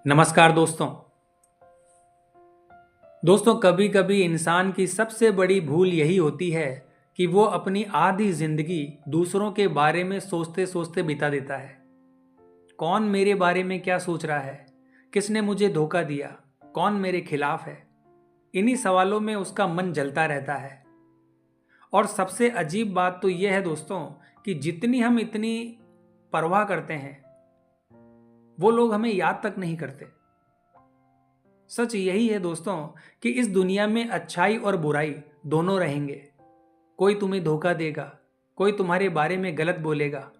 नमस्कार दोस्तों कभी कभी इंसान की सबसे बड़ी भूल यही होती है कि वो अपनी आधी जिंदगी दूसरों के बारे में सोचते सोचते बिता देता है। कौन मेरे बारे में क्या सोच रहा है, किसने मुझे धोखा दिया, कौन मेरे खिलाफ है। इन्हीं सवालों में उसका मन जलता रहता है। और सबसे अजीब बात तो यह है दोस्तों कि जितनी हम इतनी परवाह करते हैं वो लोग हमें याद तक नहीं करते। सच यही है दोस्तों कि इस दुनिया में अच्छाई और बुराई दोनों रहेंगे। कोई तुम्हें धोखा देगा, कोई तुम्हारे बारे में गलत बोलेगा,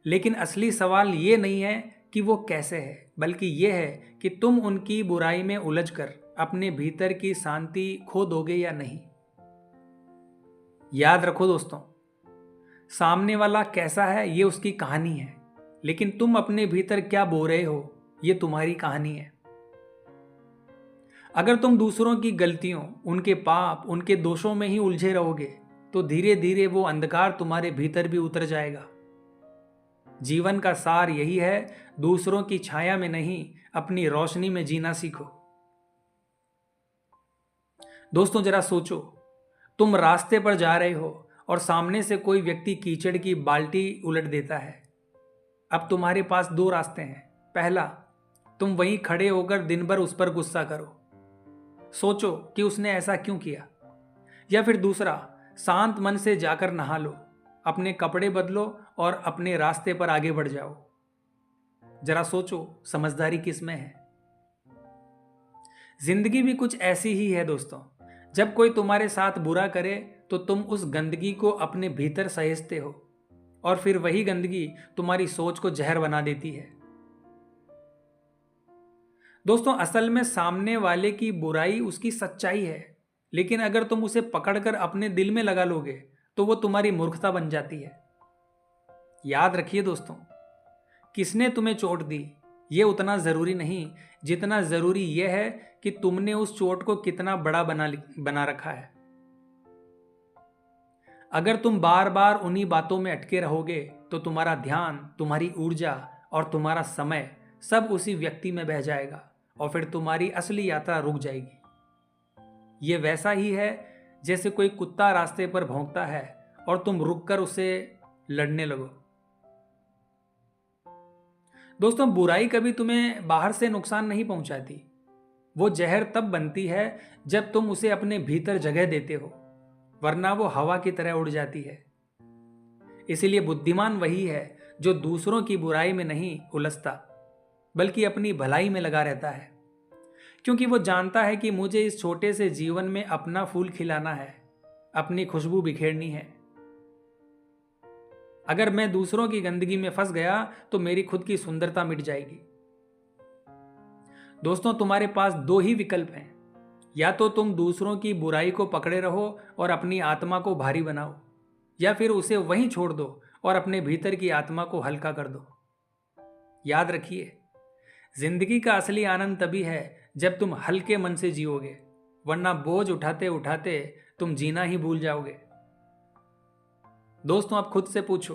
लेकिन असली सवाल ये नहीं है कि वो कैसे है, बल्कि ये है कि तुम उनकी बुराई में उलझकर अपने भीतर की शांति खो दोगे या नहीं। याद रखो दोस्तों, सामने वाला कैसा है ये उसकी कहानी है, लेकिन तुम अपने भीतर क्या बो रहे हो ये तुम्हारी कहानी है। अगर तुम दूसरों की गलतियों, उनके पाप, उनके दोषों में ही उलझे रहोगे तो धीरे धीरे वो अंधकार तुम्हारे भीतर भी उतर जाएगा। जीवन का सार यही है, दूसरों की छाया में नहीं अपनी रोशनी में जीना सीखो। दोस्तों जरा सोचो, तुम रास्ते पर जा रहे हो और सामने से कोई व्यक्ति कीचड़ की बाल्टी उलट देता है। अब तुम्हारे पास दो रास्ते हैं। पहला, तुम वहीं खड़े होकर दिन भर उस पर गुस्सा करो, सोचो कि उसने ऐसा क्यों किया। या फिर दूसरा, शांत मन से जाकर नहा लो, अपने कपड़े बदलो और अपने रास्ते पर आगे बढ़ जाओ। जरा सोचो समझदारी किस में है। जिंदगी भी कुछ ऐसी ही है दोस्तों। जब कोई तुम्हारे साथ बुरा करे तो तुम उस गंदगी को अपने भीतर सहेजते हो और फिर वही गंदगी तुम्हारी सोच को जहर बना देती है। दोस्तों असल में सामने वाले की बुराई उसकी सच्चाई है, लेकिन अगर तुम उसे पकड़कर अपने दिल में लगा लोगे तो वो तुम्हारी मूर्खता बन जाती है। याद रखिए दोस्तों, किसने तुम्हें चोट दी ये उतना जरूरी नहीं जितना जरूरी यह है कि तुमने उस चोट को कितना बड़ा बना रखा है। अगर तुम बार बार उन्हीं बातों में अटके रहोगे तो तुम्हारा ध्यान, तुम्हारी ऊर्जा और तुम्हारा समय सब उसी व्यक्ति में बह जाएगा और फिर तुम्हारी असली यात्रा रुक जाएगी। ये वैसा ही है जैसे कोई कुत्ता रास्ते पर भौंकता है और तुम रुककर उसे लड़ने लगो। दोस्तों बुराई कभी तुम्हें बाहर से नुकसान नहीं पहुंचाती। वो जहर तब बनती है जब तुम उसे अपने भीतर जगह देते हो, वरना वो हवा की तरह उड़ जाती है। इसीलिए बुद्धिमान वही है जो दूसरों की बुराई में नहीं उलझता, बल्कि अपनी भलाई में लगा रहता है, क्योंकि वो जानता है कि मुझे इस छोटे से जीवन में अपना फूल खिलाना है, अपनी खुशबू बिखेरनी है। अगर मैं दूसरों की गंदगी में फंस गया तो मेरी खुद की सुंदरता मिट जाएगी। दोस्तों तुम्हारे पास दो ही विकल्प हैं, या तो तुम दूसरों की बुराई को पकड़े रहो और अपनी आत्मा को भारी बनाओ, या फिर उसे वहीं छोड़ दो और अपने भीतर की आत्मा को हल्का कर दो। याद रखिए, जिंदगी का असली आनंद तभी है जब तुम हल्के मन से जियोगे, वरना बोझ उठाते उठाते तुम जीना ही भूल जाओगे। दोस्तों आप खुद से पूछो,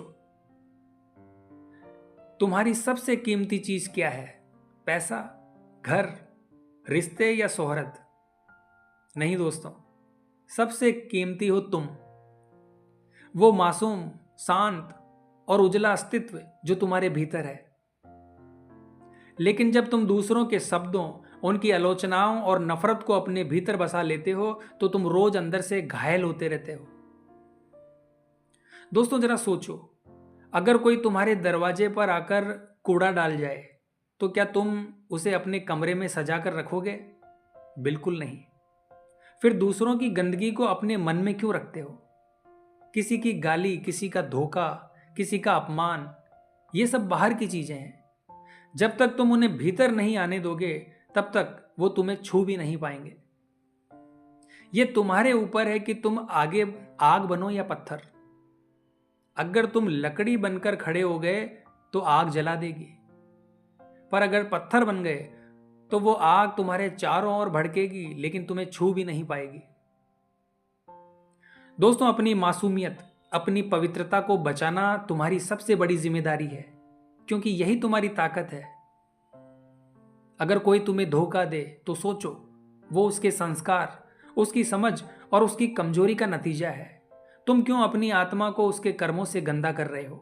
तुम्हारी सबसे कीमती चीज क्या है? पैसा, घर, रिश्ते या शोहरत? नहीं दोस्तों, सबसे कीमती हो तुम, वो मासूम, शांत और उजला अस्तित्व जो तुम्हारे भीतर है। लेकिन जब तुम दूसरों के शब्दों, उनकी आलोचनाओं और नफरत को अपने भीतर बसा लेते हो तो तुम रोज अंदर से घायल होते रहते हो। दोस्तों जरा सोचो, अगर कोई तुम्हारे दरवाजे पर आकर कूड़ा डाल जाए तो क्या तुम उसे अपने कमरे में सजा कर रखोगे? बिल्कुल नहीं। फिर दूसरों की गंदगी को अपने मन में क्यों रखते हो? किसी की गाली, किसी का धोखा, किसी का अपमान, ये सब बाहर की चीजें हैं। जब तक तुम उन्हें भीतर नहीं आने दोगे तब तक वो तुम्हें छू भी नहीं पाएंगे। ये तुम्हारे ऊपर है कि तुम आगे आग बनो या पत्थर। अगर तुम लकड़ी बनकर खड़े हो गए तो आग जला देगी, पर अगर पत्थर बन गए तो वो आग तुम्हारे चारों ओर भड़केगी लेकिन तुम्हें छू भी नहीं पाएगी। दोस्तों अपनी मासूमियत, अपनी पवित्रता को बचाना तुम्हारी सबसे बड़ी जिम्मेदारी है, क्योंकि यही तुम्हारी ताकत है। अगर कोई तुम्हें धोखा दे तो सोचो, वो उसके संस्कार, उसकी समझ और उसकी कमजोरी का नतीजा है। तुम क्यों अपनी आत्मा को उसके कर्मों से गंदा कर रहे हो?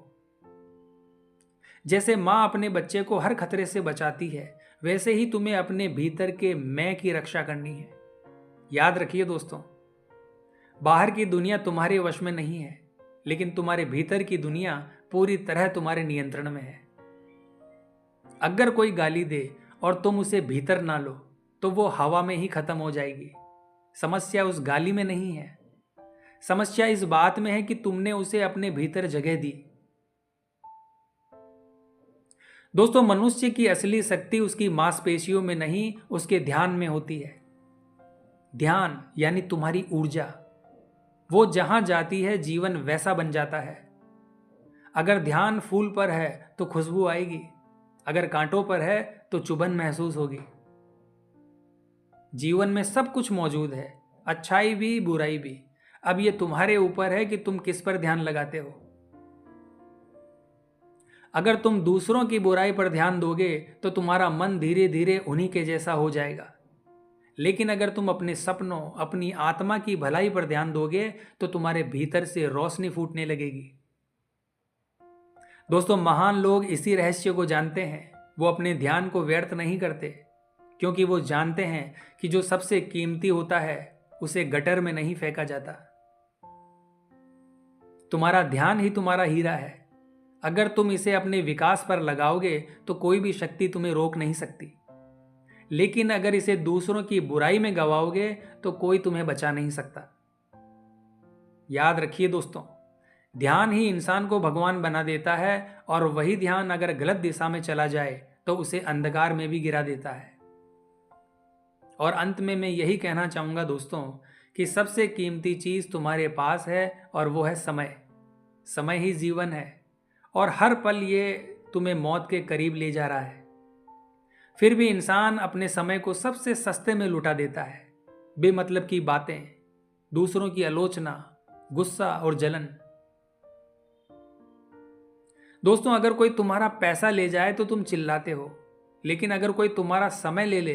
जैसे मां अपने बच्चे को हर खतरे से बचाती है, वैसे ही तुम्हें अपने भीतर के मैं की रक्षा करनी है। याद रखिए दोस्तों, बाहर की दुनिया तुम्हारे वश में नहीं है, लेकिन तुम्हारे भीतर की दुनिया पूरी तरह तुम्हारे नियंत्रण में है। अगर कोई गाली दे और तुम उसे भीतर ना लो तो वो हवा में ही खत्म हो जाएगी। समस्या उस गाली में नहीं है, समस्या इस बात में है कि तुमने उसे अपने भीतर जगह दी। दोस्तों, मनुष्य की असली शक्ति उसकी मांसपेशियों में नहीं, उसके ध्यान में होती है। ध्यान यानी तुम्हारी ऊर्जा, वो जहां जाती है जीवन वैसा बन जाता है। अगर ध्यान फूल पर है तो खुशबू आएगी, अगर कांटों पर है तो चुभन महसूस होगी। जीवन में सब कुछ मौजूद है, अच्छाई भी बुराई भी। अब ये तुम्हारे ऊपर है कि तुम किस पर ध्यान लगाते हो। अगर तुम दूसरों की बुराई पर ध्यान दोगे तो तुम्हारा मन धीरे धीरे उन्हीं के जैसा हो जाएगा। लेकिन अगर तुम अपने सपनों, अपनी आत्मा की भलाई पर ध्यान दोगे तो तुम्हारे भीतर से रोशनी फूटने लगेगी। दोस्तों, महान लोग इसी रहस्य को जानते हैं। वो अपने ध्यान को व्यर्थ नहीं करते, क्योंकि वो जानते हैं कि जो सबसे कीमती होता है उसे गटर में नहीं फेंका जाता। तुम्हारा ध्यान ही तुम्हारा हीरा है। अगर तुम इसे अपने विकास पर लगाओगे तो कोई भी शक्ति तुम्हें रोक नहीं सकती। लेकिन अगर इसे दूसरों की बुराई में गवाओगे तो कोई तुम्हें बचा नहीं सकता। याद रखिए दोस्तों, ध्यान ही इंसान को भगवान बना देता है, और वही ध्यान अगर गलत दिशा में चला जाए तो उसे अंधकार में भी गिरा देता है। और अंत में मैं यही कहना चाहूंगा दोस्तों कि सबसे कीमती चीज तुम्हारे पास है, और वो है समय। समय ही जीवन है, और हर पल ये तुम्हें मौत के करीब ले जा रहा है। फिर भी इंसान अपने समय को सबसे सस्ते में लुटा देता है। बेमतलब की बातें, दूसरों की आलोचना, गुस्सा और जलन। दोस्तों, अगर कोई तुम्हारा पैसा ले जाए तो तुम चिल्लाते हो, लेकिन अगर कोई तुम्हारा समय ले ले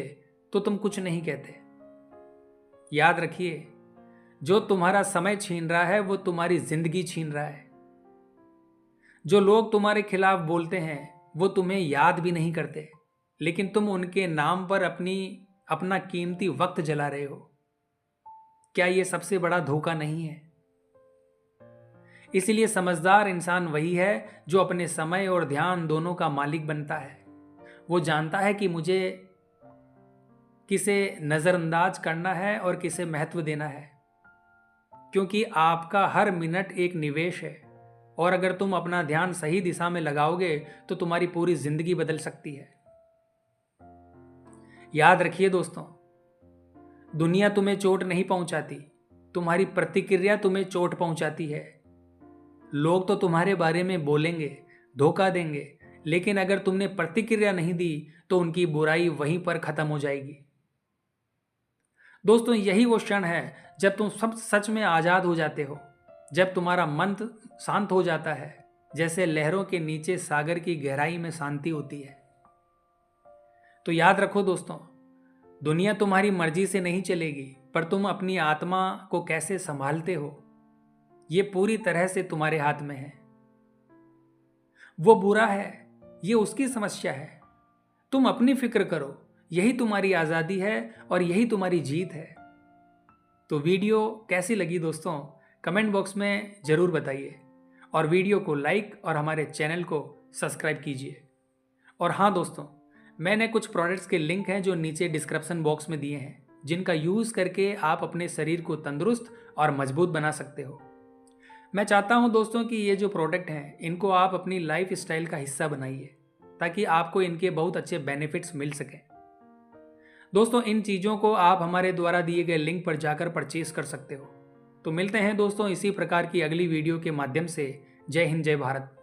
तो तुम कुछ नहीं कहते। याद रखिए, जो तुम्हारा समय छीन रहा है वो तुम्हारी जिंदगी छीन रहा है। जो लोग तुम्हारे खिलाफ बोलते हैं वो तुम्हें याद भी नहीं करते, लेकिन तुम उनके नाम पर अपना कीमती वक्त जला रहे हो। क्या यह सबसे बड़ा धोखा नहीं है? इसलिए समझदार इंसान वही है जो अपने समय और ध्यान दोनों का मालिक बनता है। वो जानता है कि मुझे किसे नजरअंदाज करना है और किसे महत्व देना है, क्योंकि आपका हर मिनट एक निवेश है, और अगर तुम अपना ध्यान सही दिशा में लगाओगे तो तुम्हारी पूरी जिंदगी बदल सकती है। याद रखिए दोस्तों, दुनिया तुम्हें चोट नहीं पहुंचाती, तुम्हारी प्रतिक्रिया तुम्हें चोट पहुंचाती है। लोग तो तुम्हारे बारे में बोलेंगे, धोखा देंगे, लेकिन अगर तुमने प्रतिक्रिया नहीं दी तो उनकी बुराई वहीं पर खत्म हो जाएगी। दोस्तों, यही वो क्षण है जब तुम सब सच में आजाद हो जाते हो, जब तुम्हारा मन शांत हो जाता है, जैसे लहरों के नीचे सागर की गहराई में शांति होती है। तो याद रखो दोस्तों, दुनिया तुम्हारी मर्जी से नहीं चलेगी, पर तुम अपनी आत्मा को कैसे संभालते हो ये पूरी तरह से तुम्हारे हाथ में है। वो बुरा है, ये उसकी समस्या है। तुम अपनी फिक्र करो, यही तुम्हारी आज़ादी है और यही तुम्हारी जीत है। तो वीडियो कैसी लगी दोस्तों, कमेंट बॉक्स में ज़रूर बताइए, और वीडियो को लाइक और हमारे चैनल को सब्सक्राइब कीजिए। और हाँ दोस्तों, मैंने कुछ प्रोडक्ट्स के लिंक हैं जो नीचे डिस्क्रिप्शन बॉक्स में दिए हैं, जिनका यूज़ करके आप अपने शरीर को तंदुरुस्त और मजबूत बना सकते हो। मैं चाहता हूं दोस्तों कि ये जो प्रोडक्ट हैं इनको आप अपनी लाइफ स्टाइल का हिस्सा बनाइए, ताकि आपको इनके बहुत अच्छे बेनिफिट्स मिल सकें। दोस्तों, इन चीज़ों को आप हमारे द्वारा दिए गए लिंक पर जाकर परचेज कर सकते हो। तो मिलते हैं दोस्तों इसी प्रकार की अगली वीडियो के माध्यम से। जय हिंद, जय भारत।